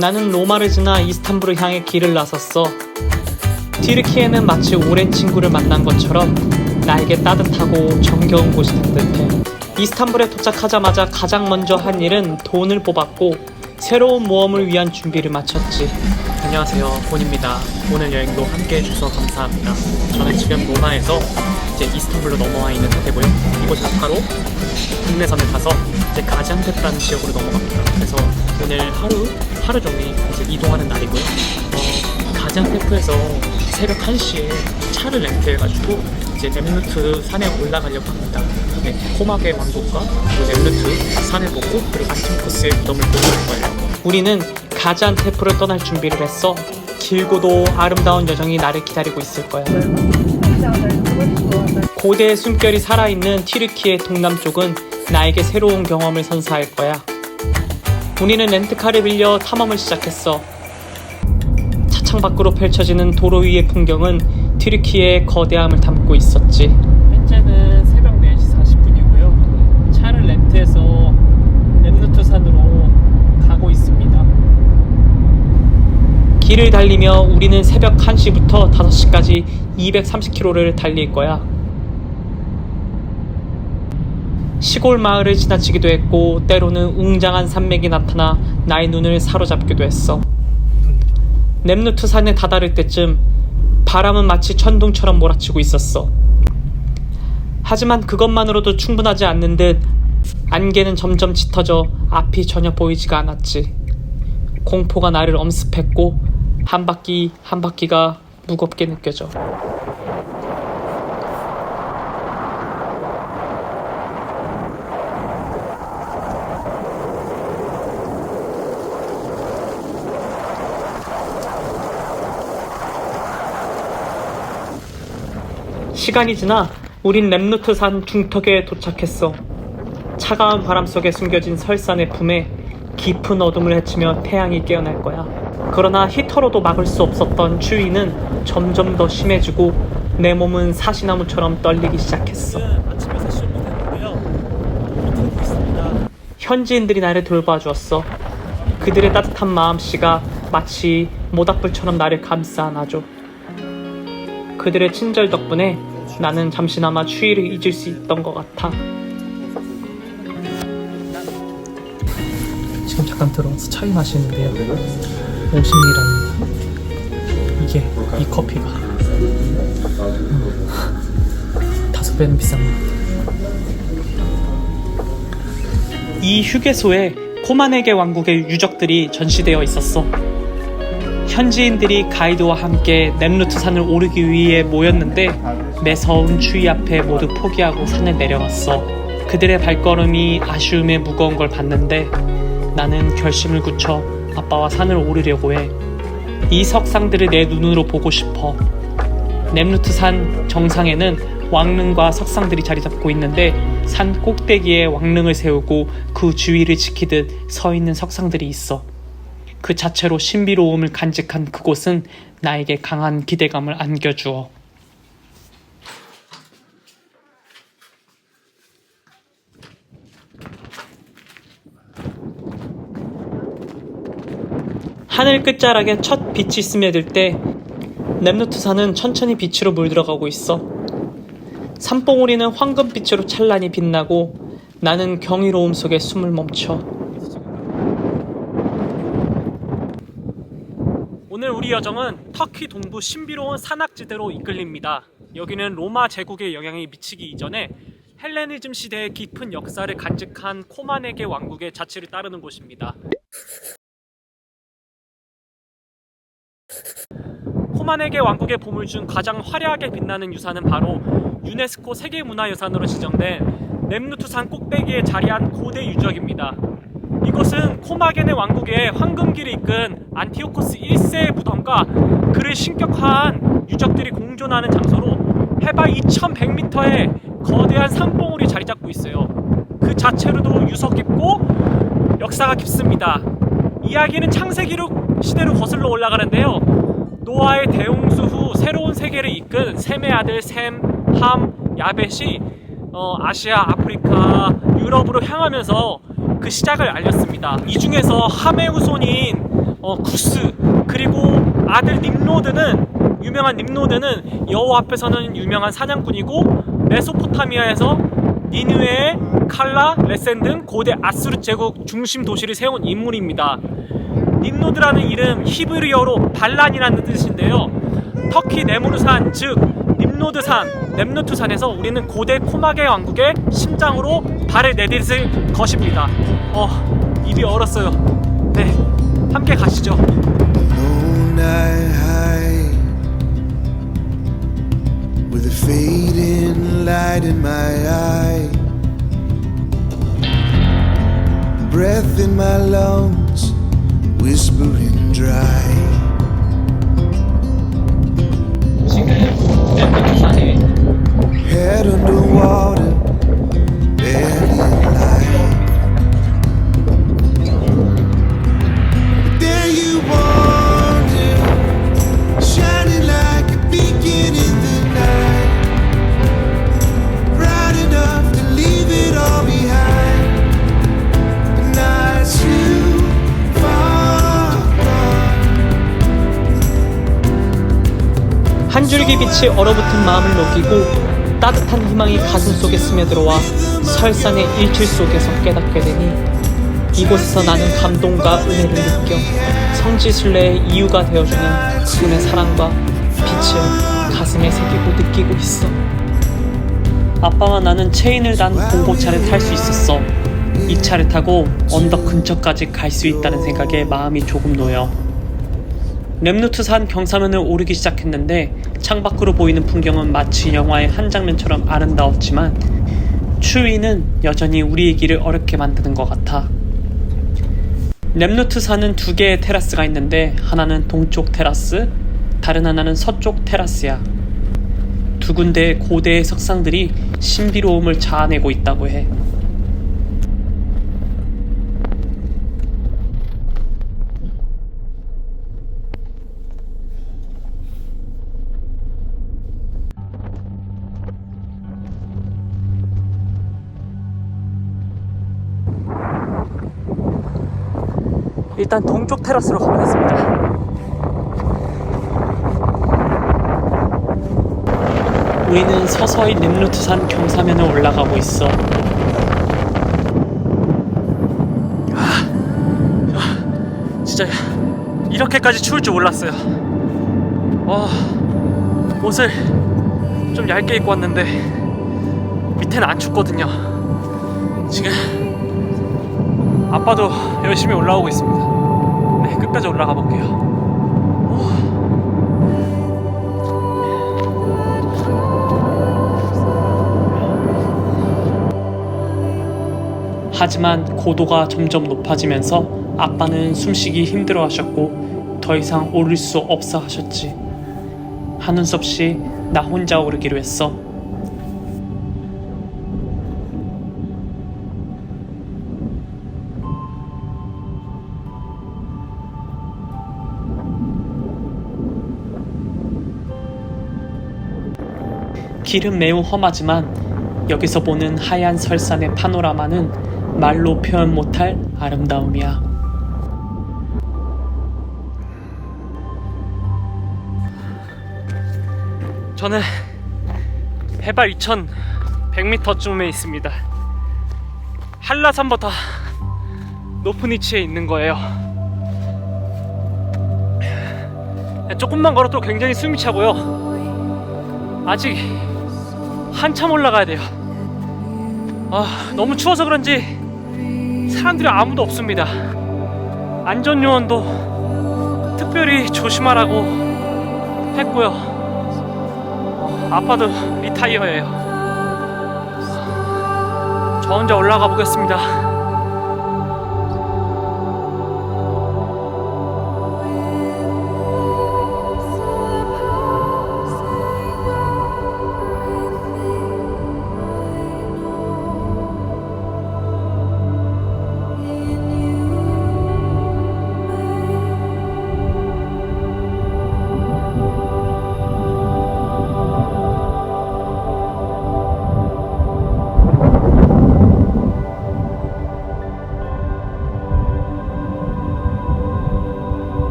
나는 로마를 지나 이스탄불을 향해 길을 나섰어. 튀르키예는 마치 오랜 친구를 만난 것처럼 나에게 따뜻하고 정겨운 곳이 된 듯해. 이스탄불에 도착하자마자 가장 먼저 한 일은 돈을 뽑았고 새로운 모험을 위한 준비를 마쳤지. 안녕하세요, 본입니다. 오늘 여행도 함께 해주셔서 감사합니다. 저는 지금 로마에서 이제 이스탄불로 넘어와 있는 상태고요. 이곳 바로 국내선을 타서 이제 가지안테프라는 지역으로 넘어갑니다. 그래서 오늘 하루 종일 이제 이동하는 날이고요. 가지안테프에서 새벽 1시에 차를 렌트해가지고 이제 넴루트 산에 올라가려고 합니다. 네, 코마게 왕국과 넴루트 산을 보고 그리고 아침 코스의 무덤을 보고 갈 거예요. 우리는 가지안테프를 떠날 준비를 했어. 길고도 아름다운 여정이 나를 기다리고 있을 거야. 고대의 숨결이 살아있는 튀르키예 동남쪽은 나에게 새로운 경험을 선사할 거야. 우리는 렌트카를 빌려 탐험을 시작했어. 차창 밖으로 펼쳐지는 도로 위의 풍경은 튀르키예의 거대함을 담고 있었지. 현재는 새벽 4시 40분이고요. 차를 렌트해서 넴루트 산으로 가고 있습니다. 길을 달리며 우리는 새벽 1시부터 5시까지 230km를 달릴 거야. 시골 마을을 지나치기도 했고 때로는 웅장한 산맥이 나타나 나의 눈을 사로잡기도 했어. 넴루트 산에 다다를 때쯤 바람은 마치 천둥처럼 몰아치고 있었어. 하지만 그것만으로도 충분하지 않는 듯 안개는 점점 짙어져 앞이 전혀 보이지가 않았지. 공포가 나를 엄습했고 한 바퀴 한 바퀴가 무겁게 느껴져. 시간이 지나 우린 넴루트 산 중턱에 도착했어. 차가운 바람 속에 숨겨진 설산의 품에 깊은 어둠을 헤치며 태양이 깨어날 거야. 그러나 히터로도 막을 수 없었던 추위는 점점 더 심해지고 내 몸은 사시나무처럼 떨리기 시작했어. 아침 6시쯤 됐는데요. 현지인들이 나를 돌봐주었어. 그들의 따뜻한 마음씨가 마치 모닥불처럼 나를 감싸 안아줘. 그들의 친절 덕분에 나는 잠시나마 추위를 잊을 수 있던 것 같아. 지금 잠깐 들어와서 차이 마시는데요. 50ml입니다. 이게 이 커피가 5배는 비싼 것 같아요. 이 휴게소에 코마네게 왕국의 유적들이 전시되어 있었어. 현지인들이 가이드와 함께 넴루트 산을 오르기 위해 모였는데 매서운 추위 앞에 모두 포기하고 산을 내려갔어. 그들의 발걸음이 아쉬움에 무거운 걸 봤는데 나는 결심을 굳혀 아빠와 산을 오르려고 해. 이 석상들을 내 눈으로 보고 싶어. 넴루트 산 정상에는 왕릉과 석상들이 자리 잡고 있는데 산 꼭대기에 왕릉을 세우고 그 주위를 지키듯 서 있는 석상들이 있어. 그 자체로 신비로움을 간직한 그곳은 나에게 강한 기대감을 안겨주어. 하늘 끝자락에 첫 빛이 스며들 때 넴루트 산은 천천히 빛으로 물들어가고 있어. 산봉우리는 황금빛으로 찬란히 빛나고 나는 경이로움 속에 숨을 멈춰. 오늘 우리 여정은 터키 동부 신비로운 산악지대로 이끌립니다. 여기는 로마 제국의 영향이 미치기 이전에 헬레니즘 시대의 깊은 역사를 간직한 코마네게 왕국의 자치를 따르는 곳입니다. 코마네게 왕국의 보물 중 가장 화려하게 빛나는 유산은 바로 유네스코 세계문화유산으로 지정된 넴루트 산 꼭대기에 자리한 고대 유적입니다. 이곳은 코마게네 왕국의 황금기를 이끈 안티오코스 1세의 무덤과 그를 신격화한 유적들이 공존하는 장소로 해발 2100m의 거대한 산봉우리 자리 잡고 있어요. 그 자체로도 유서 깊고 역사가 깊습니다. 이야기는 창세기 시대로 거슬러 올라가는데요. 노아의 대홍수 후 새로운 세계를 이끈 셈의 아들 셈, 함, 야벳이 아시아, 아프리카, 유럽으로 향하면서 그 시작을 알렸습니다. 이 중에서 함의 후손인 구스, 그리고 아들 nimrod는, 유명한 nimrod는 여호와 앞에서는 유명한 사냥꾼이고, 메소포타미아에서 니느웨, 칼라, 레센 등 고대 아수르 제국 중심 도시를 세운 인물입니다. nimrod라는 이름 히브리어로 반란이라는 뜻인데요, 터키 네무르산, 즉 nimrod산, 렘누트산에서 우리는 고대 포마개 왕국의 심장으로 발을 내딛을 것입니다. 입이 얼었어요. 네, 함께 가시죠. With a fading light in my eye, breath in my lungs, whispering dry. Head underwater, barely alive. There you wander, shining like a beacon in the night, bright enough to leave it all behind. But not too far gone. 한 줄기 빛이 얼어붙은 마음을 녹이고 따뜻한 희망이 가슴 속에 스며들어와 설산의 일출 속에서 깨닫게 되니, 이곳에서 나는 감동과 은혜를 느껴 성지순례의 이유가 되어주는 그분의 사랑과 빛을 가슴에 새기고 느끼고 있어. 아빠와 나는 체인을 단 봉고차를 탈 수 있었어. 이 차를 타고 언덕 근처까지 갈 수 있다는 생각에 마음이 조금 놓여. 렘누트산 경사면을 오르기 시작했는데, 창밖으로 보이는 풍경은 마치 영화의 한 장면처럼 아름다웠지만 추위는 여전히 우리의 길을 어렵게 만드는 것 같아. 렘누트산은 두 개의 테라스가 있는데, 하나는 동쪽 테라스, 다른 하나는 서쪽 테라스야. 두 군데의 고대의 석상들이 신비로움을 자아내고 있다고 해. 일단 동쪽 테라스로 가보겠습니다. 우리는 서서히 렘누트산 경사면을 올라가고 있어. 진짜 이렇게까지 추울 줄 몰랐어요. 옷을 좀 얇게 입고 왔는데 밑에는 안 춥거든요. 지금 아빠도 열심히 올라오고 있습니다. 네, 끝까지 올라가 볼게요. 하지만 고도가 점점 높아지면서 아빠는 숨쉬기 힘들어 하셨고 더 이상 오를 수 없어 하셨지. 하는 수 없이 나 혼자 오르기로 했어. 길은 매우 험하지만 여기서 보는 하얀 설산의 파노라마는 말로 표현 못할 아름다움이야. 저는 해발 2100m쯤에 있습니다. 한라산보다 높은 위치에 있는 거예요. 조금만 걸어도 굉장히 숨이 차고요. 아직 한참 올라가야 돼요. 너무 추워서 그런지 사람들이 아무도 없습니다. 안전요원도 특별히 조심하라고 했고요. 아빠도 리타이어예요. 저 혼자 올라가 보겠습니다.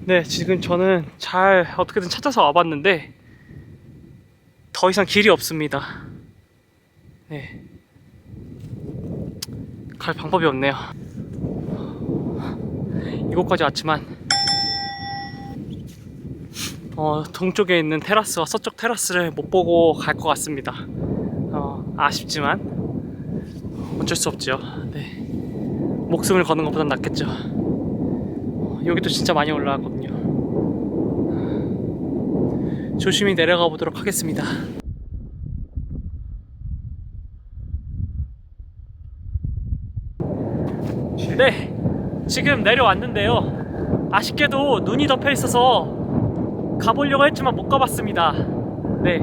네, 지금 저는 잘 어떻게든 찾아서 와봤는데 더 이상 길이 없습니다. 네, 갈 방법이 없네요. 이곳까지 왔지만 동쪽에 있는 테라스와 서쪽 테라스를 못 보고 갈 것 같습니다. 아쉽지만 어쩔 수 없죠. 네, 목숨을 거는 것보단 낫겠죠. 여기도 진짜 많이 올라왔거든요. 조심히 내려가 보도록 하겠습니다. 네, 지금 내려왔는데요. 아쉽게도 눈이 덮여 있어서 가보려고 했지만 못 가봤습니다. 네,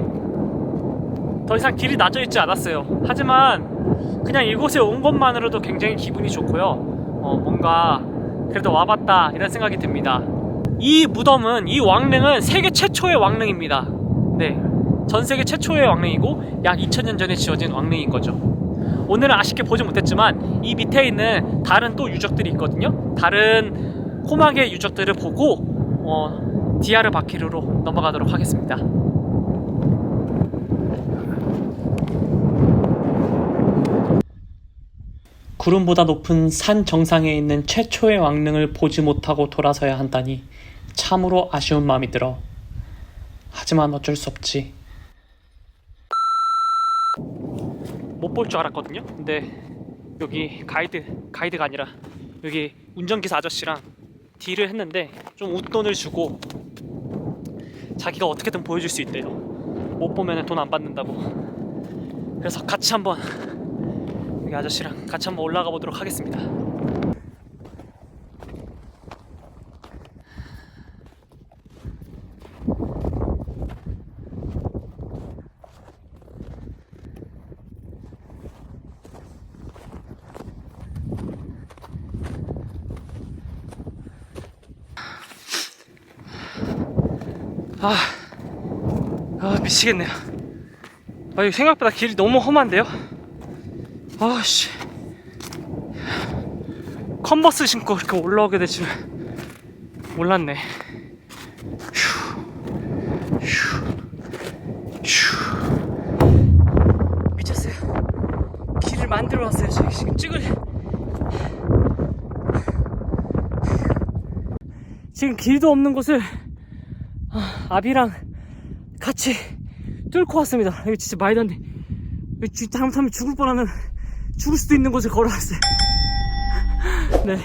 더 이상 길이 나져 있지 않았어요. 하지만 그냥 이곳에 온 것만으로도 굉장히 기분이 좋고요. 뭔가 그래도 와봤다 이런 생각이 듭니다. 이 무덤은, 이 왕릉은 세계 최초의 왕릉입니다. 네, 전 세계 최초의 왕릉이고 약 2000년 전에 지어진 왕릉인 거죠. 오늘은 아쉽게 보지 못했지만 이 밑에 있는 다른 또 유적들이 있거든요. 다른 코마계 유적들을 보고 디아르바키르로 넘어가도록 하겠습니다. 구름보다 높은 산 정상에 있는 최초의 왕릉을 보지 못하고 돌아서야 한다니 참으로 아쉬운 마음이 들어. 하지만 어쩔 수 없지. 못 볼 줄 알았거든요. 근데 여기 가이드가 아니라 여기 운전기사 아저씨랑 딜을 했는데 좀 웃돈을 주고 자기가 어떻게든 보여줄 수 있대요. 못 보면 돈 안 받는다고. 그래서 같이 한번, 여기 아저씨랑 같이 한번 올라가 보도록 하겠습니다. 미치겠네요. 이거 생각보다 길이 너무 험한데요? 아씨, 컨버스 신고 이렇게 올라오게 될 줄은 몰랐네. 미쳤어요. 길을 만들어 왔어요. 지금 지금 길도 없는 곳을 아비랑 같이 뚫고 왔습니다. 이거 진짜 말도 안 돼. 잘못하면 죽을 수도 있는 곳을 걸어왔어요. 네.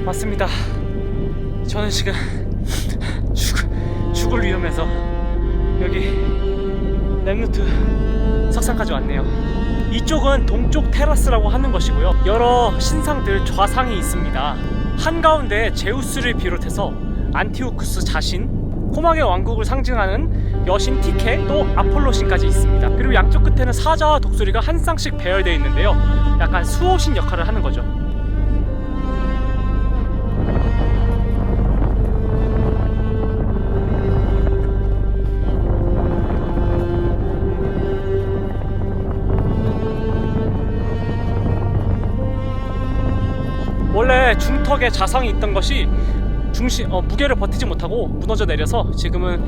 맞습니다. 저는 지금 죽을 위험해서 여기 렘누트 석상까지 왔네요. 이쪽은 동쪽 테라스라고 하는 것이고요. 여러 신상들 좌상이 있습니다. 한가운데 제우스를 비롯해서 안티오쿠스 자신, 코마계 왕국을 상징하는 여신 티케, 또 아폴로신까지 있습니다. 그리고 양쪽 끝에는 사자와 독수리가 한 쌍씩 배열되어 있는데요. 약간 수호신 역할을 하는 거죠. 원래 중턱에 자상이 있던 것이 무게를 버티지 못하고 무너져 내려서 지금은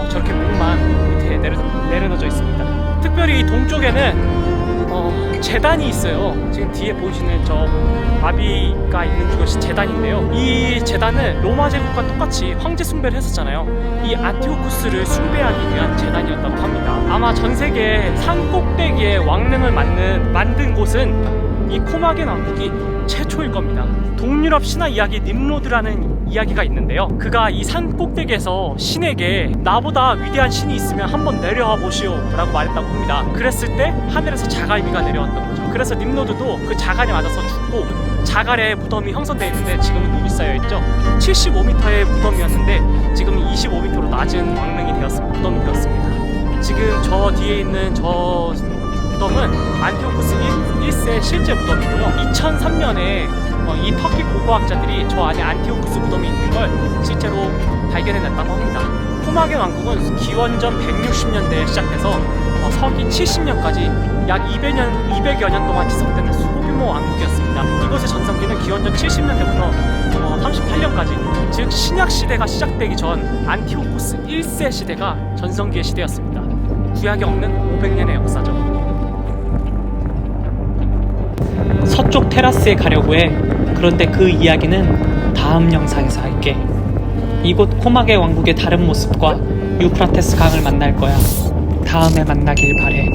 저렇게 목만 밑에 내려놓져 있습니다. 특별히 이 동쪽에는 제단이 있어요. 지금 뒤에 보이시는 저 아비가 있는 그것이 제단인데요. 이 제단은 로마 제국과 똑같이 황제 숭배를 했었잖아요. 이 안티오쿠스를 숭배하기 위한 제단이었다고 합니다. 아마 전 세계 산 꼭대기에 왕릉을 만든 곳은 이 코마겐 왕국이 최초일 겁니다. 동유럽 신화 이야기 님로드라는 이야기가 있는데요. 그가 이 산 꼭대기에서 신에게 나보다 위대한 신이 있으면 한번 내려와 보시오 라고 말했다고 합니다. 그랬을 때 하늘에서 자갈비가 내려왔던 거죠. 그래서 님로드도 그 자갈에 맞아서 죽고 자갈에 무덤이 형성되어 있는데 지금은 눈이 쌓여있죠. 75m의 무덤이었는데 지금은 25m로 낮은 무덤이 되었습니다. 지금 저 뒤에 있는 저 무덤은 안티오쿠스 1세 실제 무덤이고요. 2003년에 이 터키 고고학자들이 저 안에 안티오쿠스 무덤이 있는 걸 실제로 발견해냈다고 합니다. 코마겐 왕국은 기원전 160년대에 시작해서 서기 70년까지 약 200여 년 동안 지속되는 소규모 왕국이었습니다. 이곳의 전성기는 기원전 70년대부터 38년까지, 즉 신약 시대가 시작되기 전 안티오쿠스 1세 시대가 전성기의 시대였습니다. 구약에 없는 500년의 역사죠. 서쪽 테라스에 가려고 해. 그런데 그 이야기는 다음 영상에서 할게. 이곳 코마게 왕국의 다른 모습과 유프라테스 강을 만날 거야. 다음에 만나길 바래.